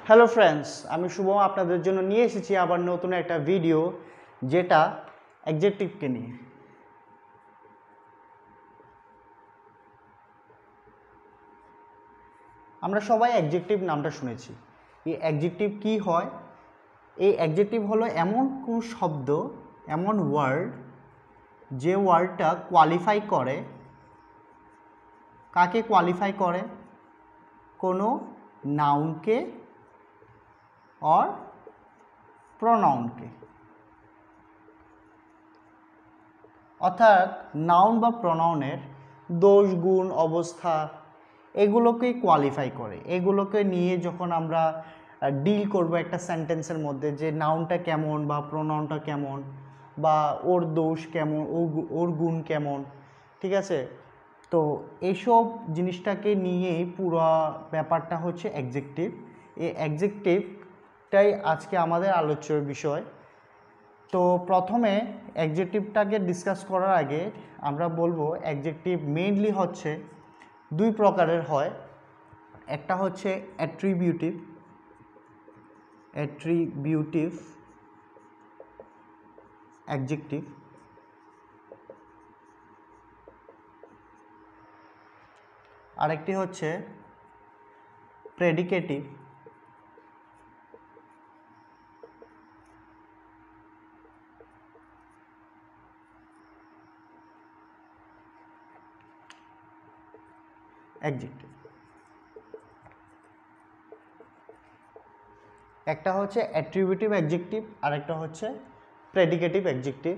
Hello friends, আমি শুভম আপনাদের জন্য নিয়ে এসেছি আবার নতুন একটা ভিডিও, যেটা অ্যাডজেক্টিভকে নিয়ে। আমরা সবাই অ্যাডজেক্টিভ নামটা শুনেছি। এই অ্যাডজেক্টিভ কি হয়? এই অ্যাডজেক্টিভ হলো এমন কোন শব্দ, এমন ওয়ার্ড, যে ওয়ার্ডটা কোয়ালিফাই করে, কাকে কোয়ালিফাই করে? কোনো নাউনকে অর প্রনাউনকে। অর্থাৎ নাউন বা প্রনাউনের দোষ, গুণ, অবস্থা এগুলোকেই কোয়ালিফাই করে। এগুলোকে নিয়ে যখন আমরা ডিল করব একটা সেন্টেন্সের মধ্যে, যে নাউনটা কেমন বা প্রনাউনটা কেমন বা ওর দোষ কেমন, ওর গুণ কেমন, ঠিক আছে? তো এইসব জিনিসটাকে নিয়েই পুরো ব্যাপারটা হচ্ছে অ্যাডজেক্টিভ। এই অ্যাডজেক্টিভটাই আজকে আমাদের আলোচ্য বিষয়। তো প্রথমে অ্যাডজেক্টিভটাকে ডিসকাস করার আগে আমরা বলবো অ্যাডজেক্টিভ মেইনলি হচ্ছে দুই প্রকারের হয়। একটা হচ্ছে অ্যাট্রিবিউটিভ অ্যাডজেক্টিভ, আরেকটি হচ্ছে প্রেডিকেটিভ অ্যাডজেক্টিভ। একটা হচ্ছে অ্যাট্রিবিউটিভ অ্যাডজেক্টিভ আর একটা হচ্ছে প্রেডিকেটিভ অ্যাডজেক্টিভ।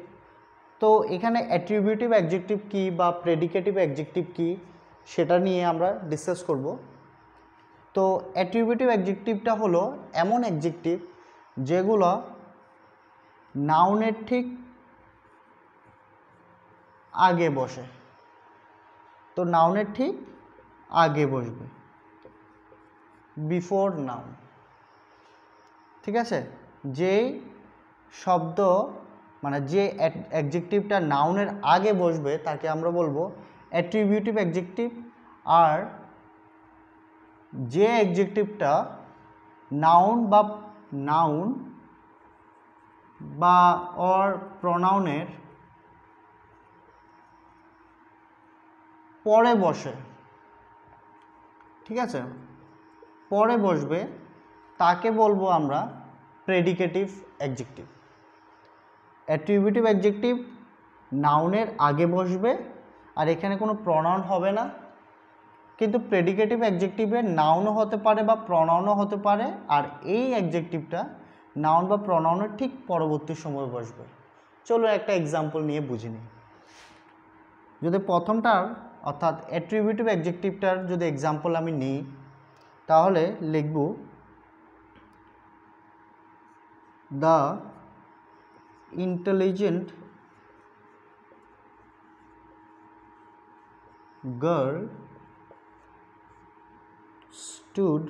তো এখানে অ্যাট্রিবিউটিভ অ্যাডজেক্টিভ কী বা প্রেডিকেটিভ অ্যাডজেক্টিভ কী সেটা নিয়ে আমরা ডিসকাস করব। তো অ্যাট্রিবিউটিভ অ্যাডজেক্টিভটা হলো এমন অ্যাডজেক্টিভ যেগুলো নাউনের ঠিক আগে বসে। তো নাউনের ঠিক আগে বসবে, বিফোর নাউন, ঠিক আছে? যেই শব্দ মানে যে অ্যাডজেক্টিভটা নাউনের আগে বসবে তাকে আমরা বলবো অ্যাট্রিবিউটিভ অ্যাডজেক্টিভ। আর যে অ্যাডজেক্টিভটা নাউন বা অর প্রনাউনের পরে বসে, ঠিক আছে, পরে বসবে, তাকে বলবো আমরা প্রেডিকেটিভ অ্যাডজেক্টিভ। অ্যাট্রিবিউটিভ অ্যাডজেক্টিভ নাউনের আগে বসবে আর এখানে কোনো প্রনাউন হবে না, কিন্তু প্রেডিকেটিভ অ্যাডজেক্টিভে নাউনও হতে পারে বা প্রনাউনও হতে পারে, আর এই অ্যাডজেক্টিভটা নাউন বা প্রনাউনের ঠিক পরবর্তী সময় বসবে। চলো একটা এক্সাম্পল নিয়ে বুঝে নিই। যদি প্রথমটার অর্থাৎ অ্যাট্রিবিউটিভ অ্যাডজেক্টিভটার যদি এক্সাম্পল আমি নিই, তাহলে লিখব the intelligent girl stood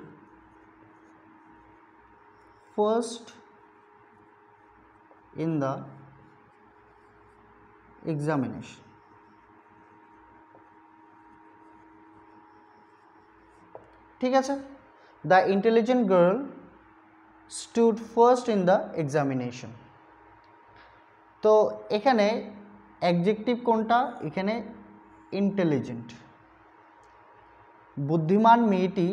first in the examination. ঠিক আছে, the intelligent girl stood first in the examination. তো এখানে অ্যাডজেক্টিভ কোনটা? এখানে ইন্টেলিজেন্ট, বুদ্ধিমান মেয়েটি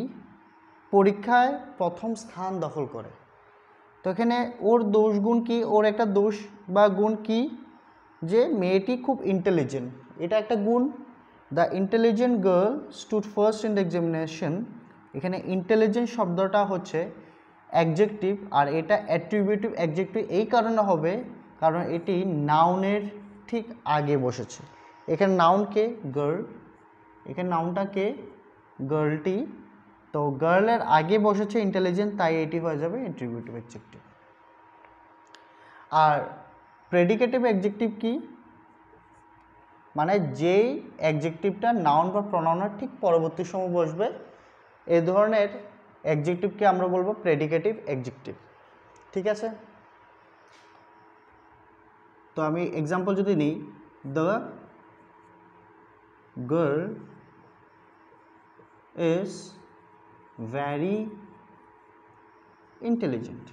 পরীক্ষায় প্রথম স্থান দখল করে। তো এখানে ওর দোষ গুণ কি? ওর একটা দোষ বা গুণ কি? যে মেয়েটি খুব ইন্টেলিজেন্ট, এটা একটা গুণ। The intelligent girl stood first in the examination, এখানে ইন্টেলিজেন্ট শব্দটা হচ্ছে অ্যাডজেক্টিভ, আর এটা অ্যাট্রিবিউটিভ অ্যাডজেক্টিভ এই কারণে হবে কারণ এটি নাউনের ঠিক আগে বসেছে। এখানে নাউনকে গার্ল, এখানে নাউনটাকে গার্লটি, তো গার্লের আগে বসেছে ইন্টেলিজেন্ট, তাই এটি হয়ে যাবে অ্যাট্রিবিউটিভ অ্যাডজেক্টিভ। আর প্রেডিকেটিভ অ্যাডজেক্টিভ কি? মানে যেই অ্যাডজেক্টিভটা নাউন বা প্রনাউনের ঠিক পরবর্তী সময় বসবে, এই ধরনের অ্যাডজেক্টিভকে আমরা বলবো প্রেডিকেটিভ অ্যাডজেক্টিভ, ঠিক আছে? তো আমি এক্সাম্পল যদি নিই, the girl is very intelligent.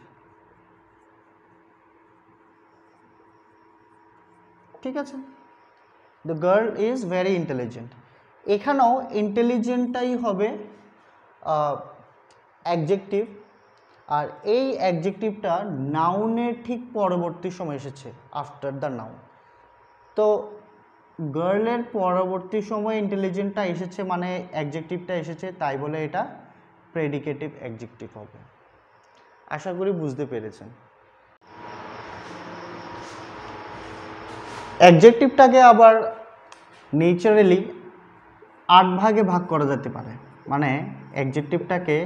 ঠিক আছে, the girl is very intelligent. এখানেও ইন্টেলিজেন্টটাই হবে অ্যাডজেক্টিভ, আর এই অ্যাডজেক্টিভটা নাউনের ঠিক পরবর্তী সময় এসেছে, আফটার দ্য নাউন। তো গার্লের পরবর্তী সময় ইন্টেলিজেন্টটা এসেছে মানে অ্যাডজেক্টিভটা এসেছে, তাই বলে এটা প্রেডিকেটিভ অ্যাডজেক্টিভ হবে। আশা করি বুঝতে পেরেছেন। অ্যাডজেক্টিভটাকে আবার নেচারালি 8 ভাগে ভাগ করা যেতে পারে, মানে অ্যাডজেক্টিভটাকে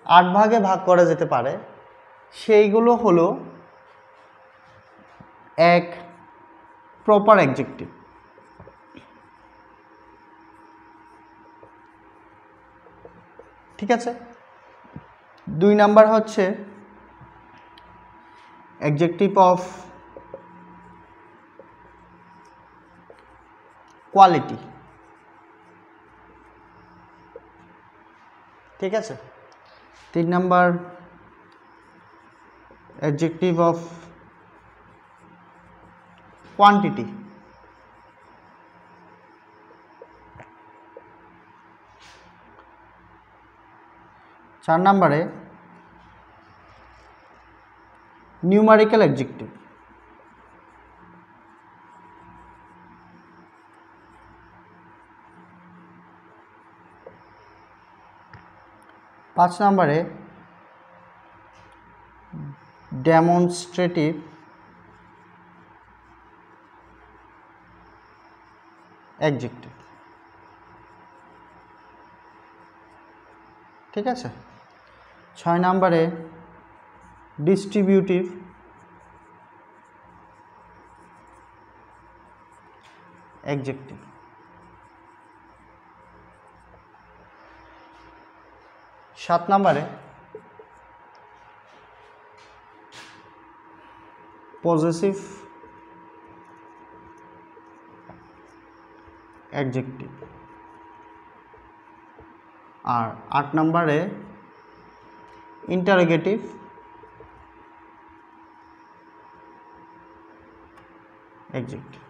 8 ভাগে ভাগ করা যেতে পারে। সেইগুলো হলো: 1 প্রপার অ্যাডজেক্টিভ, ঠিক আছে। 2 নাম্বার হচ্ছে অ্যাডজেক্টিভ অফ কোয়ালিটি, ঠিক আছে। 3 নাম্বার অ্যাডজেক্টিভ অফ কোয়ান্টিটি। 4 নম্বরে নিউমারিক্যাল অ্যাডজেক্টিভ। 5 নম্বরে ডেমনস্ট্রেটিভ অ্যাডজেক্টিভ, ঠিক আছে। 6 নম্বরে ডিস্ট্রিবিউটিভ অ্যাডজেক্টিভ। 7 নম্বরে পজেসিভ অ্যাডজেক্টিভ। আর 8 নম্বরে ইন্টারোগেটিভ অ্যাডজেক্টিভ,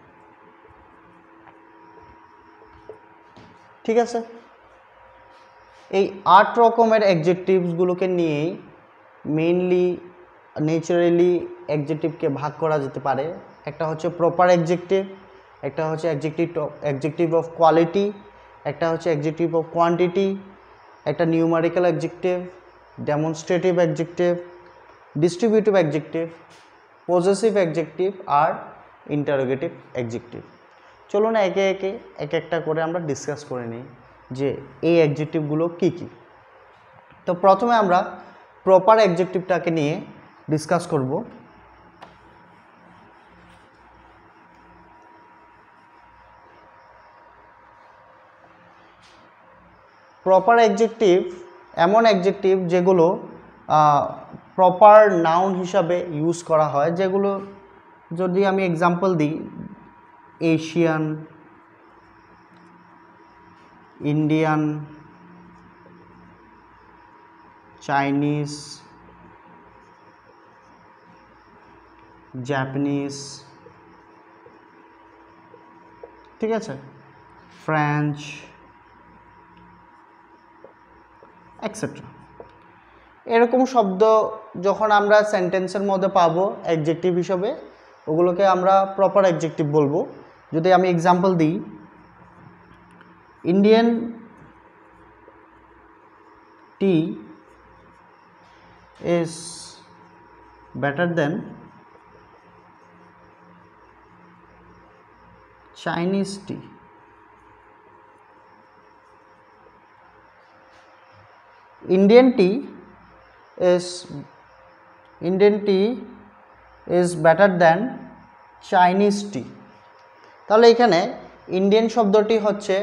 ঠিক আছে। এই 8 রকমের অ্যাডজেক্টিভসগুলোকে নিয়েই মেইনলি নেচারালি অ্যাডজেক্টিভকে ভাগ করা যেতে পারে। একটা হচ্ছে প্রপার অ্যাডজেক্টিভ, একটা হচ্ছে অ্যাডজেক্টিভ অফ কোয়ালিটি, একটা হচ্ছে অ্যাডজেক্টিভ অফ কোয়ান্টিটি, একটা numerical adjective, demonstrative adjective, distributive adjective, possessive adjective আর ইন্টারোগেটিভ অ্যাডজেক্টিভ। চলুন একে একে এক একটা করে আমরা ডিসকাস করে নিই যে এই অ্যাডজেক্টিভগুলো কী কী। তো প্রথমে আমরা প্রপার অ্যাডজেক্টিভটাকে নিয়ে ডিসকাস করব। প্রপার অ্যাডজেক্টিভ এমন অ্যাডজেক্টিভ যেগুলো প্রপার নাউন হিসাবে ইউজ করা হয়, যেগুলো যদি আমি এক্সাম্পল দিই, এশিয়ান, ইন্ডিয়ান, চাইনিজ, জাপানিজ, ঠিক আছে, ফ্রেঞ্চ, এক্সেট্রা। এরকম শব্দ যখন আমরা সেন্টেন্সের মধ্যে পাবো অ্যাডজেক্টিভ হিসেবে, ওগুলোকে আমরা প্রপার অ্যাডজেক্টিভ বলবো। যদি আমি এক্সাম্পল দিই, Indian T is better than Chinese tea. Indian tea is better than Chinese tea. তাহলে এখানে ইন্ডিয়ান শব্দটি হচ্ছে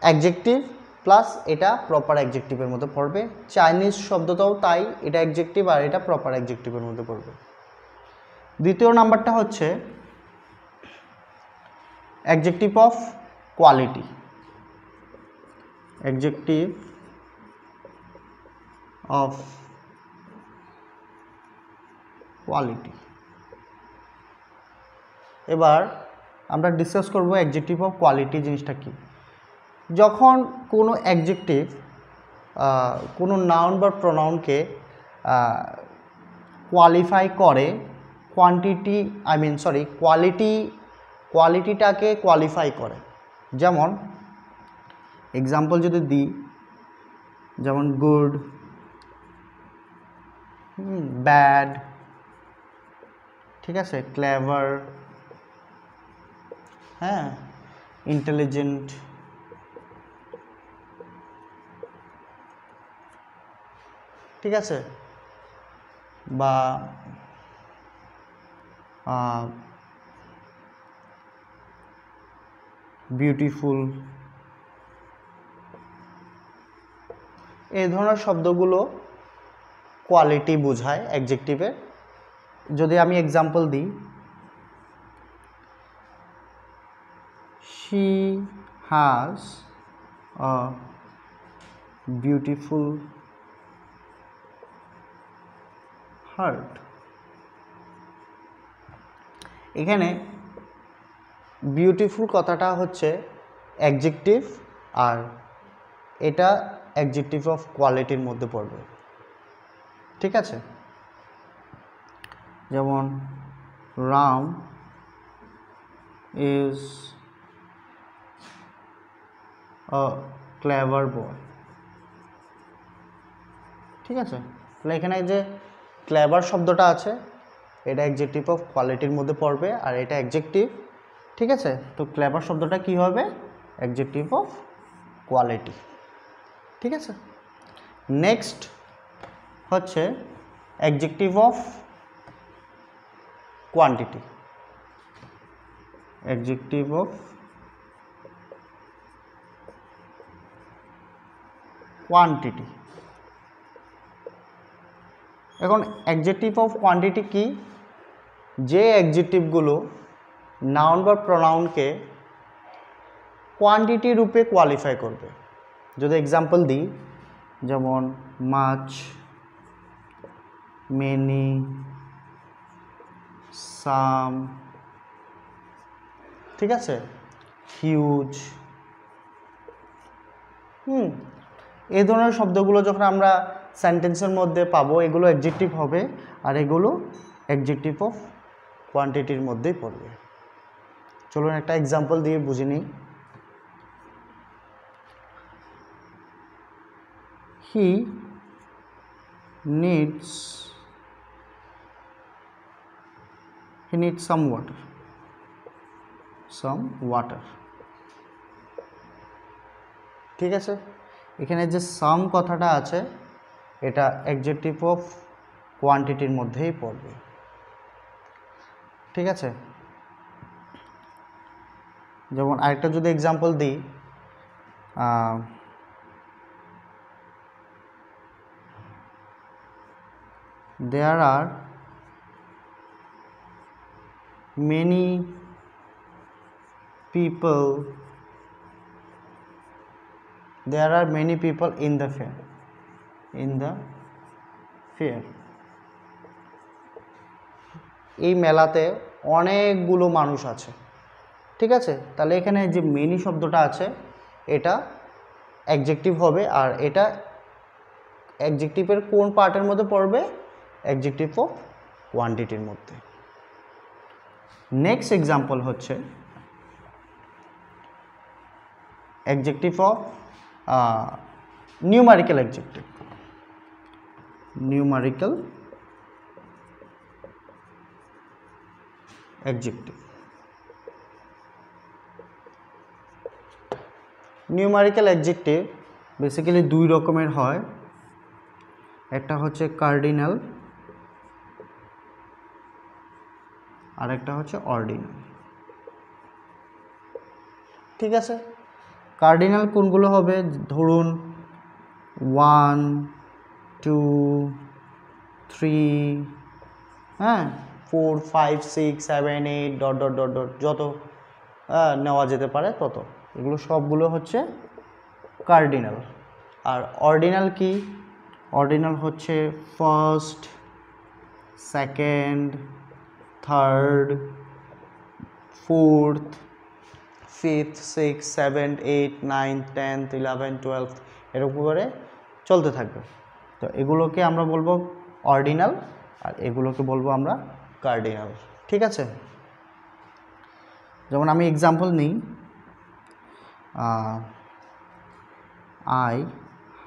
অ্যাডজেক্টিভ প্লাস এটা প্রপার অ্যাডজেক্টিভের মধ্যে পড়বে। চাইনিজ শব্দটাও তাই, এটা অ্যাডজেক্টিভ আর এটা প্রপার অ্যাডজেক্টিভের মধ্যে পড়বে। দ্বিতীয় নাম্বারটা হচ্ছে adjective of quality. Adjective of quality. এবার আমরা ডিসকাস করব অ্যাডজেক্টিভ অফ কোয়ালিটি জিনিসটা কি। যখন কোনো অ্যাডজেক্টিভ কোনো নাউন বা প্রোনাউনকে কোয়ালিফাই করে, কোয়ালিটিটাকে কোয়ালিফাই করে। যেমন এক্সাম্পল যদি দিই, যেমন গুড, ব্যাড, ঠিক আছে, ক্লেভার, হ্যাঁ, ইন্টেলিজেন্ট, ঠিক আছে, বা বিউটিফুল, এই ধরনের শব্দগুলো কোয়ালিটি বোঝায় অ্যাডজেক্টিভের। যদি আমি এক্সাম্পল দিই, she has a beautiful heart। এখানে বিউটিফুল কথাটা হচ্ছে অ্যাডজেক্টিভ, আর এটা অ্যাডজেক্টিভ অফ কোয়ালিটির মধ্যে পড়বে, ঠিক আছে। যেমন রাম ইজ আ ক্লেভার বয়, ঠিক আছে। তাহলে এখানে যে ক্লেভার শব্দটা আছে এটা অ্যাডজেক্টিভ অফ কোয়ালিটির মধ্যে পড়বে, আর এটা অ্যাডজেক্টিভ, ঠিক আছে। তো ক্লেভার শব্দটা কি হবে? অ্যাডজেক্টিভ অফ কোয়ালিটি, ঠিক আছে। নেক্সট হচ্ছে adjective of quantity. Adjective of quantity. এখন অ্যাডজেক্টিভ অফ কোয়ান্টিটি কি? যে অ্যাডজেক্টিভগুলো নাউন বা প্রোনাউনকে কোয়ান্টিটি রূপে কোয়ালিফাই করবে। যদি এক্সাম্পল দিই, যেমন মাচ, মেনি, সাম, ঠিক আছে, হিউজ, এই ধরনের শব্দগুলো যখন আমরা সেন্টেন্সের মধ্যে পাবো, এগুলো অ্যাডজেক্টিভ হবে, আর এগুলো অ্যাডজেক্টিভ অফ কোয়ান্টিটির মধ্যেই পড়বে। চলুন একটা এক্সাম্পল দিয়ে বুঝে নিই। হি নিডস some water, ঠিক আছে। এখানে যে সাম কথাটা আছে এটা অ্যাডজেক্টিভ অফ কোয়ান্টিটির মধ্যেই পড়বে, ঠিক আছে। যেমন আরেকটা যদি এক্সাম্পল দিই, there are many people in the fair, এই মেলাতে অনেকগুলো মানুষ আছে, ঠিক আছে। তাহলে এখানে যে মেনি শব্দটা আছে এটা অ্যাডজেক্টিভ হবে, আর এটা অ্যাডজেক্টিভের কোন পার্টের মধ্যে পড়বে? অ্যাডজেক্টিভ অফ কোয়ান্টিটির মধ্যে। নেক্সট এক্সাম্পল হচ্ছে adjective of numerical adjective. Numerical adjective. Numerical adjective basically দুই রকমের হয়, একটা হচ্ছে কার্ডিনাল, আর একটা হচ্ছে অর্ডিনাল, ঠিক আছে। কার্ডিনাল কোনগুলো হবে? ধরুন 1, 2, 3, হ্যাঁ, 4, 5, 6, 7, 8 ডট ডট ডট ডট যত নেওয়া যেতে পারে তত, এগুলো সবগুলো হচ্ছে কার্ডিনাল। আর অর্ডিনাল কি? অর্ডিনাল হচ্ছে first, second, third, fourth, fifth, six, seventh, eight, ninth, 10th, 11th, 12th এরকম করে চলতে থাকবে। তো এগুলোকে আমরা বলবো অর্ডিনাল আর এগুলোকে বলবো আমরা কার্ডিনাল। ঠিক আছে, যেমন আমি এক্সাম্পল নিই, I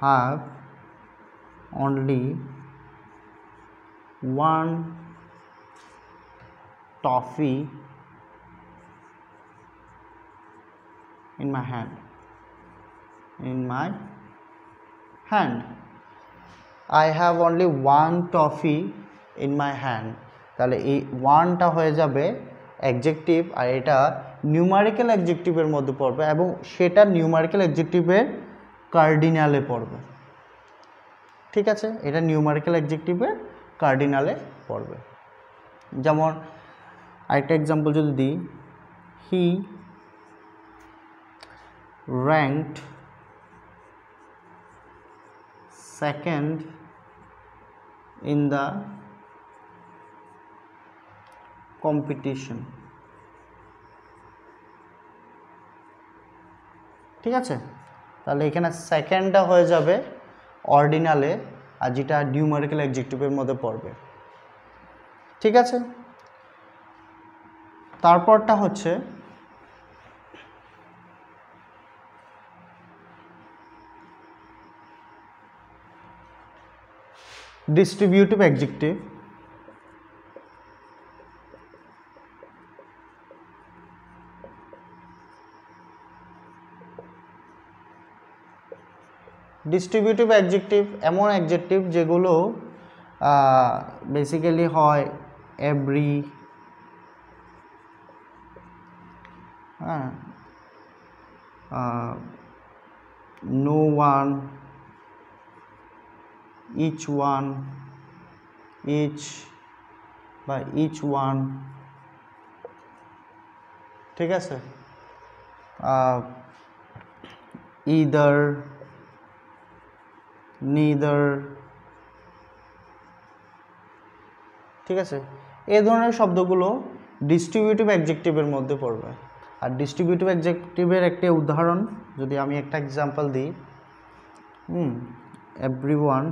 have only one toffee in my hand. I have only one toffee in my hand. তাহলে এই ওয়ানটা হয়ে যাবে অ্যাডজেক্টিভ আর এটা নিউমারিক্যাল অ্যাডজেক্টিভের মধ্যে পড়বে এবং সেটা নিউমারিক্যাল অ্যাডজেক্টিভের কার্ডিনালে পড়বে। ঠিক আছে, এটা নিউমারিক্যাল অ্যাডজেক্টিভের কার্ডিনালে পড়বে। যেমন আরেকটা এক্সাম্পল যদি দিই, হি ranked second in the competition। ঠিক আছে, তাহলে এখানে সেকেন্ডটা হয়ে যাবে অর্ডিনালে আর যেটা নিউমারিক্যাল অ্যাডজেক্টিভের মধ্যে পড়বে। ঠিক আছে, তারপরটা হচ্ছে ডিস্ট্রিবিউটিভ অ্যাডজেক্টিভ। ডিস্ট্রিবিউটিভ অ্যাডজেক্টিভ এমন অ্যাডজেক্টিভ যেগুলো বেসিক্যালি হয় every, no one, each one, each বা ইচ ওয়ান। ঠিক আছে, ইদার, নিদার। ঠিক আছে, এই ধরনের শব্দগুলো ডিস্ট্রিবিউটিভ অ্যাডজেক্টিভের মধ্যে পড়বে। আর ডিস্ট্রিবিউটিভ অ্যাডজেক্টিভের একটা উদাহরণ যদি আমি একটা এক্সাম্পল দিই, everyone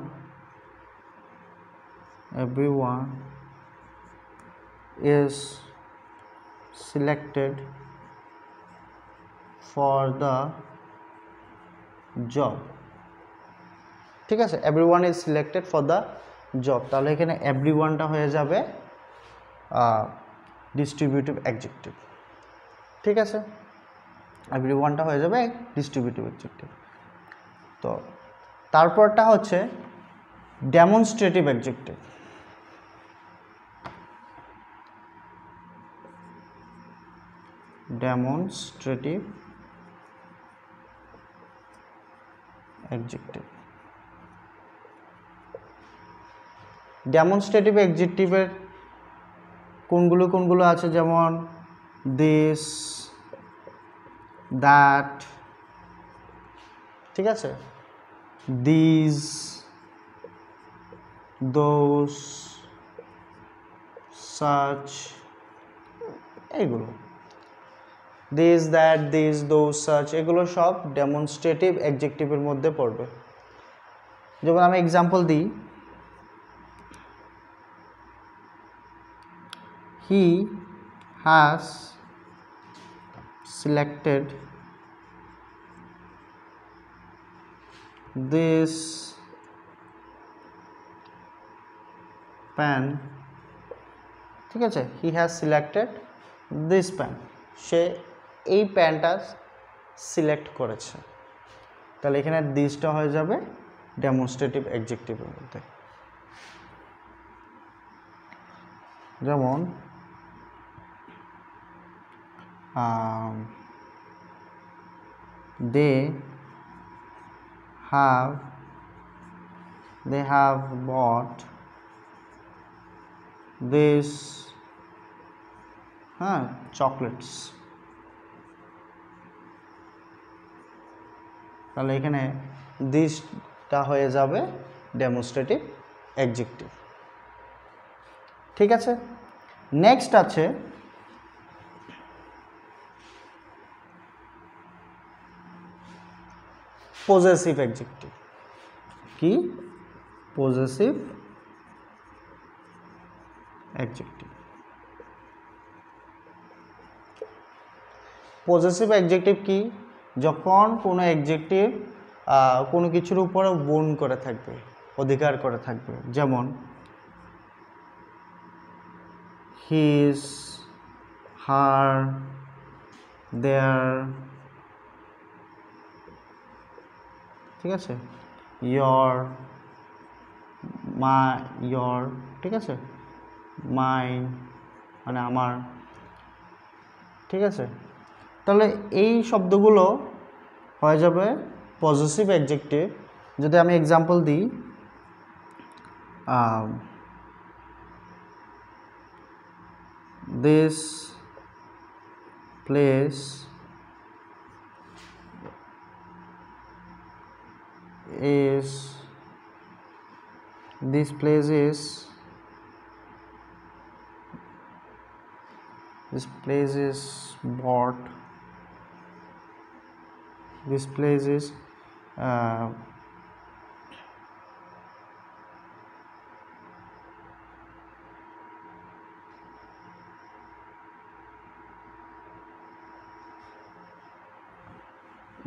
is selected for the job। ঠিক আছে, everyone is selected for the job, তাহলে এখানে এভরিওয়ানটা হয়ে যাবে ডিস্ট্রিবিউটিভ অ্যাডজেক্টিভ। ঠিক আছে, এভরিওয়ানটা হয়ে যাবে ডিস্ট্রিবিউটিভ অ্যাডজেক্টিভ। তো তারপরটা হচ্ছে demonstrative adjective. Demonstrative adjective. Demonstrative অ্যাডজেক্টিভের কোনগুলো আছে, যেমন দিস, দ্যাট। ঠিক আছে, দিস, দোস, সাচ, এইগুলো this, that, this, those, such এগুলো সব ডেমনস্ট্রেটিভ অ্যাডজেক্টিভের মধ্যে পড়বে। যেমন আমি এক্সাম্পল দিই, he has selected this pen। ঠিক আছে, he has selected this pen, সে এই প্যানটা সিলেক্ট করেছে। তাহলে এখানে দিসটা হয়ে যাবে ডেমনস্ট্রেটিভ অ্যাডজেক্টিভের মধ্যে। যেমন they have bought this chocolates। তাহলে এখানে দিসটা হয়ে যাবে ডেমনস্ট্রেটিভ অ্যাডজেক্টিভ। ঠিক আছে। নেক্সট আছে পজেসিভ অ্যাডজেক্টিভ। কি? Possessive adjective. পজেসিভ অ্যাডজেক্টিভ কি? যখন কোনো অ্যাডজেক্টিভ কোনো কিছুর উপরে ওন করে থাকবে, অধিকার করে থাকবে, যেমন হিজ, হার, দেয়ার, ঠিক আছে, ইয়র, ইয়র, ঠিক আছে, মাইন মানে আমার, ঠিক আছে। তাহলে এই শব্দগুলো হয়ে যাবে পজেসিভ অ্যাডজেক্টিভ। যদি আমি এক্সাম্পল দিই, this place is bought, this place is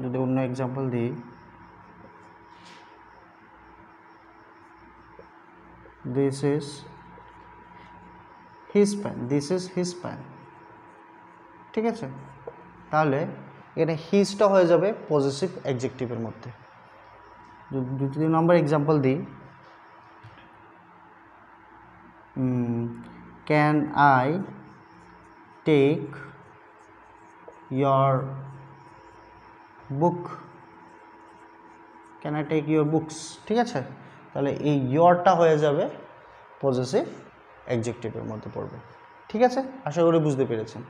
যদি অন্য এক্সাম্পল দিই, this is his pen, ঠিক আছে। তাহলে এটা হিজটা হয়ে যাবে পজেসিভ অ্যাডজেক্টিভের মধ্যে। দুই নম্বর এক্সাম্পল দিই, can I take your book, can I take your books, ঠিক আছে। তাহলে এই ইয়োরটা হয়ে যাবে পজেসিভ অ্যাডজেক্টিভের মধ্যে পড়বে, ঠিক আছে। আশা করি বুঝতে পেরেছেন।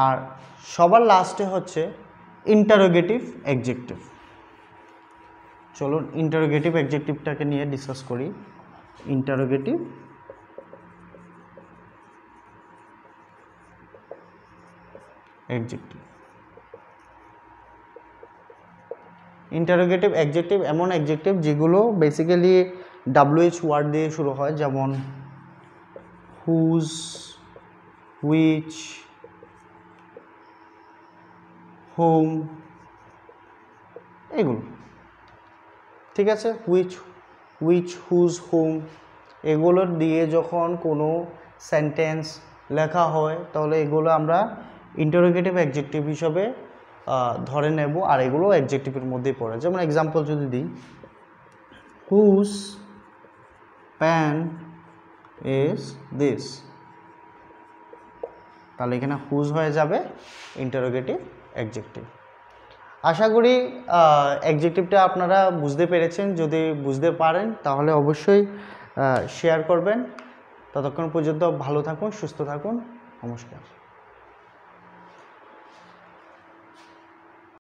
আর সবার লাস্টে হচ্ছে ইন্টারোগেটিভ অ্যাডজেক্টিভ। চলুন ইন্টারোগেটিভ অ্যাডজেক্টিভটাকে নিয়ে ডিসকাস করি। Interrogative adjective. ইন্টারোগেটিভ অ্যাডজেক্টিভ এমন অ্যাডজেক্টিভ যেগুলো বেসিক্যালি WH ওয়ার্ড দিয়ে শুরু হয়, যেমন হুজ, হুইচ, হোম, এগুলো, ঠিক আছে। হুইচ, হুজ, হোম এগুলো দিয়ে যখন কোনো সেন্টেন্স লেখা হয় তাহলে এগুলো আমরা ইন্টারোগেটিভ অ্যাডজেক্টিভ হিসাবে ধরে নেব, আর এগুলো অ্যাডজেক্টিভের মধ্যেই পড়ে। যেমন এক্সাম্পল যদি দিই, হুজ প্যান ইজ দিস, তাহলে এখানে হুজ হয়ে যাবে ইন্টারোগেটিভ অ্যাডজেক্টিভ। আশা করি অ্যাডজেক্টিভটা আপনারা বুঝতে পেরেছেন। যদি বুঝতে পারেন তাহলে অবশ্যই শেয়ার করবেন। ততক্ষণ পর্যন্ত ভালো থাকুন, সুস্থ থাকুন। নমস্কার।